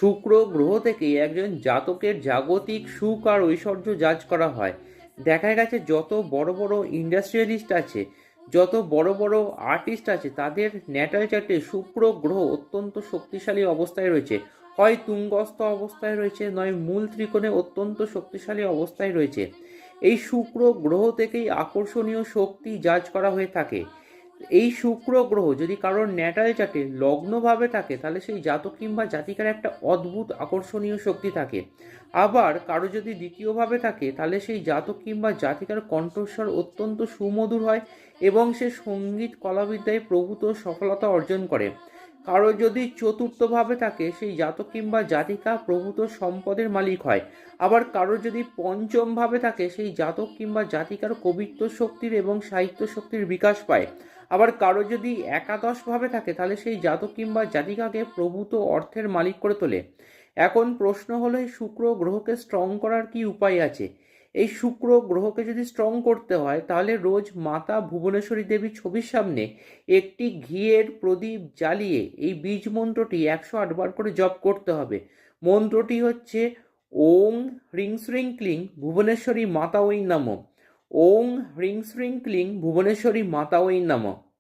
শুক্র গ্রহ থেকে একজন জাতকের জাগতিক সুখ আর ঐশ্বর্য জাজ করা হয়। দেখা গেছে যত বড় বড় ইন্ডাস্ট্রিয়ালিস্ট আছে, যত বড় বড় আর্টিস্ট আছে, তাদের ন্যাটাল চার্টে শুক্র গ্রহ অত্যন্ত শক্তিশালী অবস্থায় রয়েছে। হয় তুঙ্গস্থ অবস্থায় রয়েছে, নয় মূল ত্রিকোণে অত্যন্ত শক্তিশালী অবস্থায় রয়েছে। এই শুক্র গ্রহ থেকেই আকর্ষণীয় শক্তি জাজ করা হয়ে থাকে। এই শুক্র গ্রহ যদি কারোর ন্যাটাল চার্টে লগ্নভাবে থাকে, তাহলে সেই জাতক কিংবা জাতিকার একটা অদ্ভুত আকর্ষণীয় শক্তি থাকে। আবার কারো যদি দ্বিতীয়ভাবে থাকে, তাহলে সেই জাতক কিংবা জাতিকার কণ্ঠস্বর অত্যন্ত সুমধুর হয় এবং সে সঙ্গীত কলাবিদ্যায় প্রভূত সফলতা অর্জন করে। কারো যদি চতুর্থভাবে থাকে, সেই জাতক কিংবা জাতিকা প্রভূত সম্পদের মালিক হয়। আবার কারো যদি পঞ্চমভাবে থাকে, সেই জাতক কিংবা জাতিকার কবিত্ব শক্তির এবং সাহিত্য শক্তির বিকাশ পায়। আবার কারো যদি একাদশভাবে থাকে, তাহলে সেই জাতক কিংবা জাতিকাকে প্রভূত অর্থের মালিক করে তোলে। এখন প্রশ্ন হলো, এই শুক্র গ্রহকে স্ট্রং করার কি উপায় আছে? এই শুক্র গ্রহকে যদি স্ট্রং করতে হয়, তাহলে রোজ মাতা ভুবনেশ্বরী দেবীর ছবির সামনে একটি ঘিয়ের প্রদীপ জ্বালিয়ে এই বীজ মন্ত্রটি 108 বার করে জপ করতে হবে। মন্ত্রটি হচ্ছে ওং হ্রিং শ্রিং ক্লিং ভুবনেশ্বরী মাতা ওই নমঃ। ওং হ্রিং শ্রিং ক্লিং ভুবনেশ্বরী মাতা ওই নমঃ।